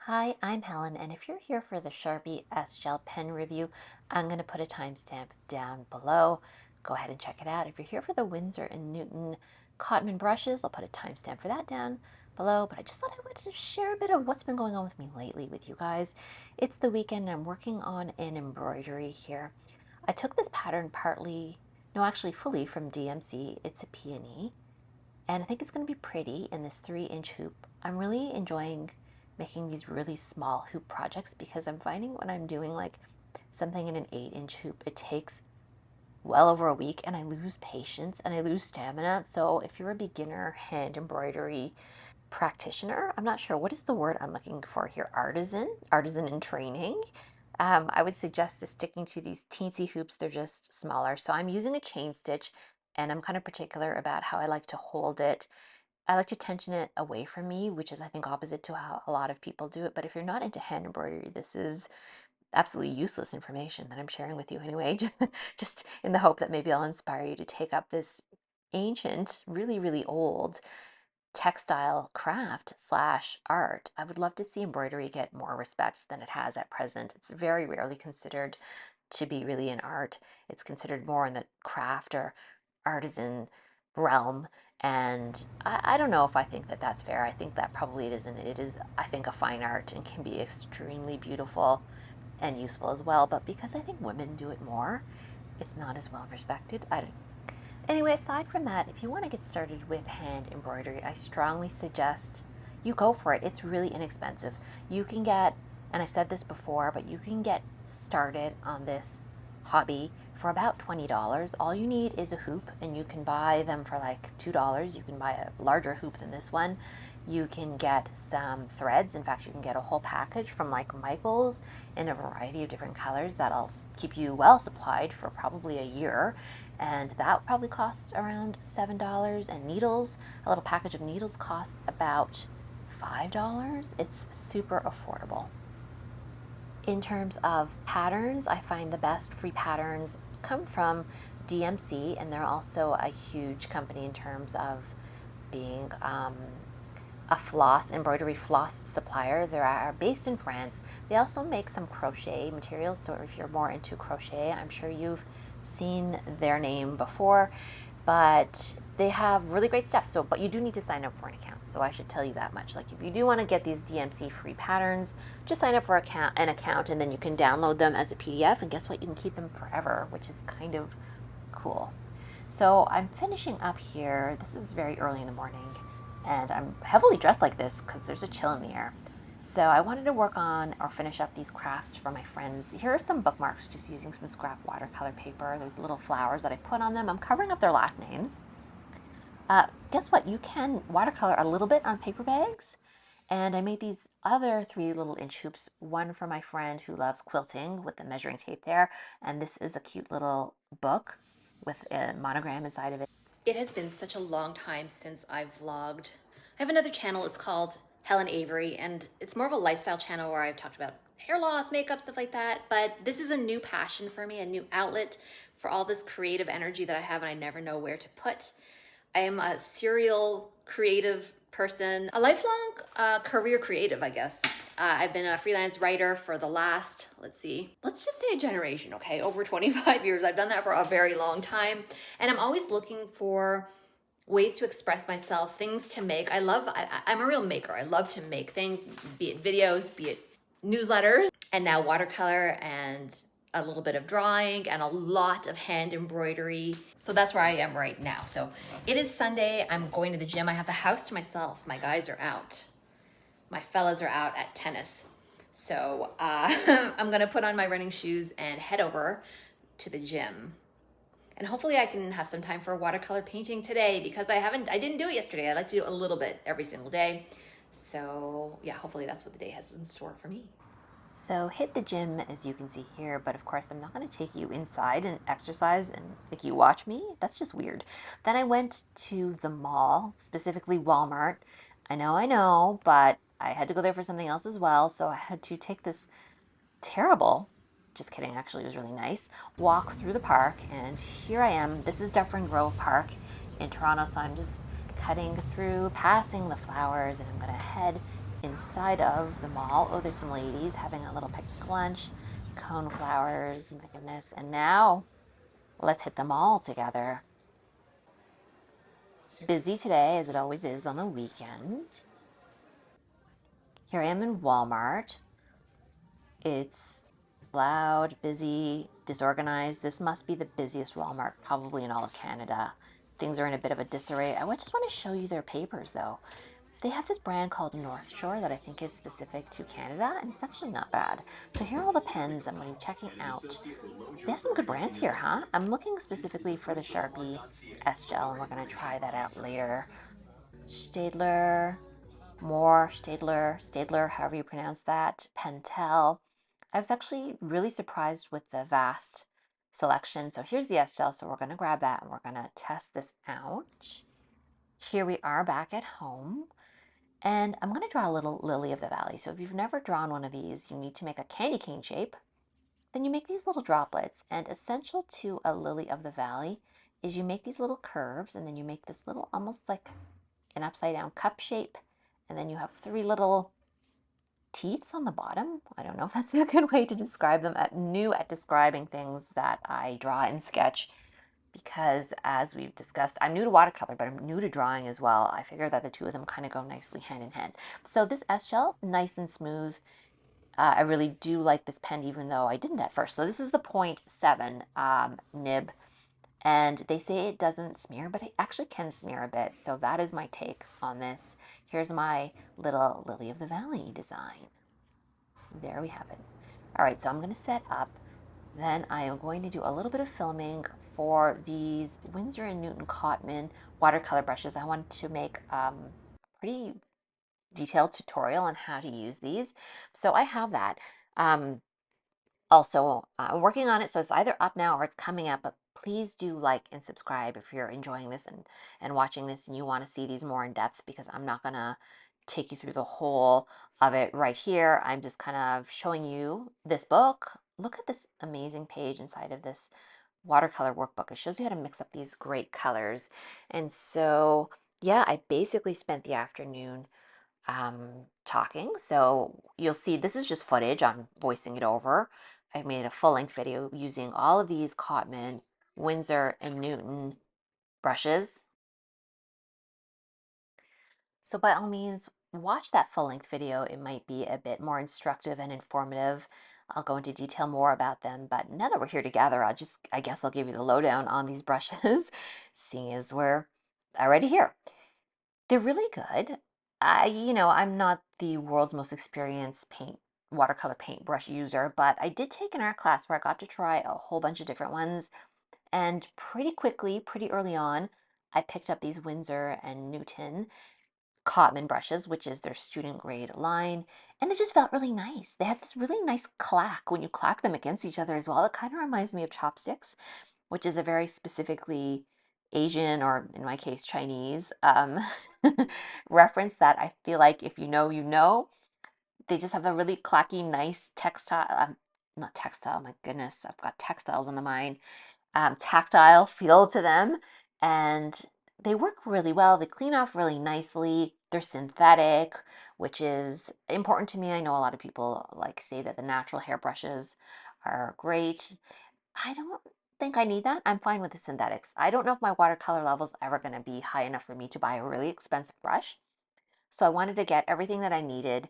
Hi, I'm Helen, and if you're here for the Sharpie S Gel pen review, I'm going to put a timestamp down below. Go ahead and check it out. If you're here for the Winsor and Newton Cotman brushes, I'll put a timestamp for that down below. But I just thought I wanted to share a bit of what's been going on with me lately with you guys. It's the weekend, and I'm working on an embroidery here. I took this pattern partly, no, actually fully from DMC. It's a peony. And I think it's going to be pretty in this 3-inch hoop. I'm really enjoying making these really small hoop projects because I'm finding when I'm doing like something in an 8-inch hoop, it takes well over a week and I lose patience and I lose stamina. So if you're a beginner hand embroidery practitioner, I'm not sure what is the word I'm looking for here, artisan in training. I would suggest just sticking to these teensy hoops. They're just smaller. So I'm using a chain stitch and I'm kind of particular about how I like to hold it. I like to tension it away from me, which is I think opposite to how a lot of people do it. But if you're not into hand embroidery, this is absolutely useless information that I'm sharing with you anyway, just in the hope that maybe I'll inspire you to take up this ancient, really, really old textile craft slash art. I would love to see embroidery get more respect than it has at present. It's very rarely considered to be really an art. It's considered more in the craft or artisan realm. And I don't know if I think that that's fair. I think that probably it isn't. It is, I think, a fine art and can be extremely beautiful and useful as well. But because I think women do it more, it's not as well respected. I don't, Anyway, aside from that, if you want to get started with hand embroidery, I strongly suggest you go for it. It's really inexpensive. You can get, and I've said this before, but you can get started on this hobby for about $20. All you need is a hoop, and you can buy them for like $2. You can buy a larger hoop than this one. You can get some threads. In fact, you can get a whole package from like Michael's in a variety of different colors that'll keep you well supplied for probably a year, and that probably costs around $7. And needles, a little package of needles costs about $5. It's super affordable. In terms of patterns, I find the best free patterns come from DMC, and they're also a huge company in terms of being a embroidery floss supplier. They are based in France. They also make some crochet materials, so if you're more into crochet, I'm sure you've seen their name before, but they have really great stuff. So, but you do need to sign up for an account. So I should tell you that much. Like if you do want to get these DMC free patterns, just sign up for an account and then you can download them as a PDF, and guess what? You can keep them forever, which is kind of cool. So I'm finishing up here. This is very early in the morning and I'm heavily dressed like this because there's a chill in the air. So I wanted to work on or finish up these crafts for my friends. Here are some bookmarks just using some scrap watercolor paper. There's little flowers that I put on them. I'm covering up their last names. Guess what? You can watercolor a little bit on paper bags. And I made these other 3 little inch hoops, one for my friend who loves quilting with the measuring tape there. And this is a cute little book with a monogram inside of it. It has been such a long time since I've vlogged. I have another channel, it's called Helen Avery, and it's more of a lifestyle channel where I've talked about hair loss, makeup, stuff like that. But this is a new passion for me, a new outlet for all this creative energy that I have and I never know where to put. I am a serial creative person, a lifelong career creative, I guess. I've been a freelance writer for the last, let's just say a generation, okay? Over 25 years. I've done that for a very long time. And I'm always looking for ways to express myself, things to make. I'm a real maker. I love to make things, be it videos, be it newsletters, and now watercolor and a little bit of drawing and a lot of hand embroidery. So that's where I am right now. So it is Sunday. I'm going to the gym. I have the house to myself. My guys are out. My fellas are out at tennis. So I'm gonna put on my running shoes and head over to the gym. And hopefully I can have some time for watercolor painting today because I didn't do it yesterday. I like to do a little bit every single day. So yeah, hopefully that's what the day has in store for me. So hit the gym as you can see here, but of course I'm not going to take you inside and exercise and make you watch me. That's just weird. Then I went to the mall, specifically Walmart. I know, but I had to go there for something else as well. So I had to take this terrible, just kidding, actually it was really nice, walk through the park, and here I am. This is Dufferin Park in Toronto, so I'm just cutting through, passing the flowers, and I'm going to head inside of the mall. Oh, there's some ladies having a little picnic lunch, cone flowers, my goodness. And now let's hit the mall together. Busy today, as it always is on the weekend. Here I am in Walmart. It's loud, busy, disorganized. This must be the busiest Walmart probably in all of Canada. Things are in a bit of a disarray. I just want to show you their papers though. They have this brand called North Shore that I think is specific to Canada, and it's actually not bad. So here are all the pens I'm going to be checking out. They have some good brands here, huh? I'm looking specifically for the Sharpie S Gel, and we're going to try that out later. Staedtler, Staedtler, however you pronounce that, Pentel. I was actually really surprised with the vast selection. So here's the S Gel, so we're going to grab that and we're going to test this out. Here we are back at home. And I'm going to draw a little lily of the valley. So if you've never drawn one of these, you need to make a candy cane shape. Then you make these little droplets. And essential to a lily of the valley is you make these little curves, and then you make this little, almost like an upside down cup shape. And then you have 3 little teeth on the bottom. I don't know if that's a good way to describe them. I'm new at describing things that I draw and sketch, because as we've discussed, I'm new to watercolor, but I'm new to drawing as well. I figure that the two of them kind of go nicely hand in hand. So this S Gel, nice and smooth. I really do like this pen, even though I didn't at first. So this is the 0.7 nib, and they say it doesn't smear, but it actually can smear a bit. So that is my take on this. Here's my little Lily of the Valley design. There we have it. All right, so I'm going to set up. Then I am going to do a little bit of filming for these Winsor & Newton Cotman watercolor brushes. I want to make a pretty detailed tutorial on how to use these. So I have that. Also, I'm working on it, so it's either up now or it's coming up, but please do like and subscribe if you're enjoying this and watching this and you want to see these more in depth, because I'm not going to take you through the whole of it right here. I'm just kind of showing you this book. Look at this amazing page inside of this watercolor workbook. It shows you how to mix up these great colors. And so, yeah, I basically spent the afternoon talking. So you'll see this is just footage. I'm voicing it over. I've made a full-length video using all of these Cotman, Winsor, and Newton brushes. So by all means, watch that full-length video. It might be a bit more instructive and informative. I'll go into detail more about them, but now that we're here together, I guess I'll give you the lowdown on these brushes, seeing as we're already here. They're really good. I'm not the world's most experienced watercolor paintbrush user, but I did take an art class where I got to try a whole bunch of different ones. And pretty quickly, pretty early on, I picked up these Winsor and Newton Cotman brushes, which is their student grade line. And they just felt really nice. They have this really nice clack when you clack them against each other as well. It kind of reminds me of chopsticks, which is a very specifically Asian, or in my case, Chinese reference that I feel like if you know, you know. They just have a really clacky, nice textile, not textile, my goodness, I've got textiles on the mind, tactile feel to them. And they work really well. They clean off really nicely. They're synthetic, which is important to me. I know a lot of people like say that the natural hairbrushes are great. I don't think I need that. I'm fine with the synthetics. I don't know if my watercolor level's ever going to be high enough for me to buy a really expensive brush. So I wanted to get everything that I needed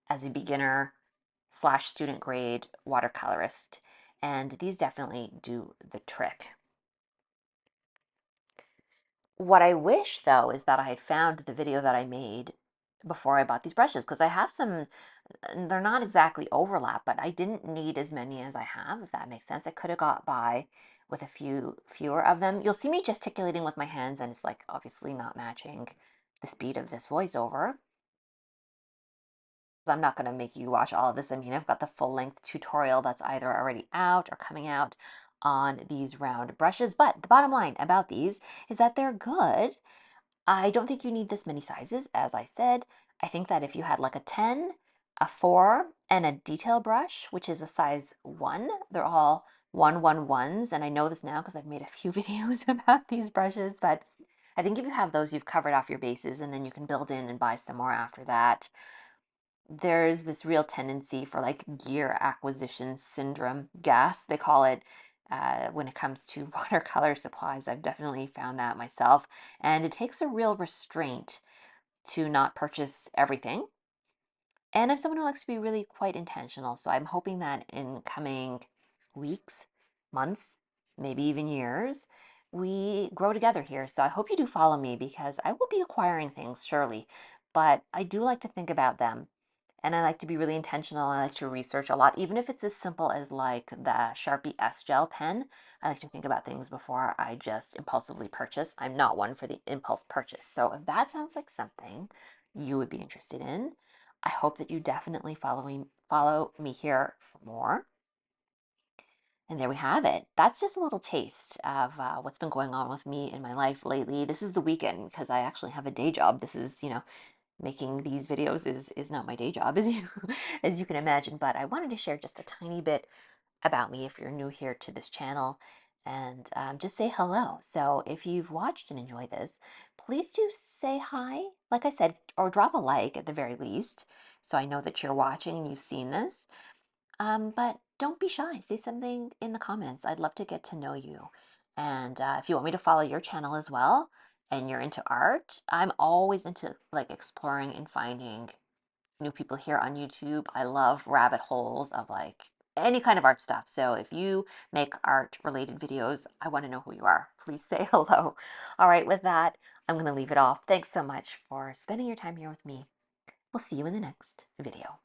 as a beginner slash student grade watercolorist. And these definitely do the trick. What I wish, though, is that I had found the video that I made before I bought these brushes, because I have some, they're not exactly overlap, but I didn't need as many as I have, if that makes sense. I could have got by with a fewer of them. You'll see me gesticulating with my hands, and it's like obviously not matching the speed of this voiceover. I'm not going to make you watch all of this. I mean, I've got the full-length tutorial that's either already out or coming out on these round brushes. But the bottom line about these is that they're good. I don't think you need this many sizes, as I said. I think that if you had like a 10, a 4, and a detail brush, which is a size 1, they're all 111s. And I know this now because I've made a few videos about these brushes, but I think if you have those, you've covered off your bases, and then you can build in and buy some more after that. there's this real tendency for like gear acquisition syndrome, gas, they call it, when it comes to watercolor supplies. I've definitely found that myself. And it takes a real restraint to not purchase everything. And I'm someone who likes to be really quite intentional. So I'm hoping that in coming weeks, months, maybe even years, we grow together here. So I hope you do follow me because I will be acquiring things, surely. But I do like to think about them. And I like to be really intentional. I like to research a lot, even if it's as simple as like the Sharpie S Gel pen. I like to think about things before I just impulsively purchase. I'm not one for the impulse purchase. So if that sounds like something you would be interested in, I hope that you definitely follow me here for more. And there we have it. That's just a little taste of what's been going on with me in my life lately. This is the weekend because I actually have a day job. This is, making these videos is not my day job, as you as you can imagine. But I wanted to share just a tiny bit about me if you're new here to this channel, and just say hello. So if you've watched and enjoyed this, please do say hi, like I said, or drop a like at the very least, so I know that you're watching and you've seen this. But don't be shy. Say something in the comments. I'd love to get to know you. And if you want me to follow your channel as well, and you're into art, I'm always into like exploring and finding new people here on YouTube. I love rabbit holes of like any kind of art stuff. So if you make art related videos, I want to know who you are. Please say hello. All right, with that, I'm going to leave it off. Thanks so much for spending your time here with me. We'll see you in the next video.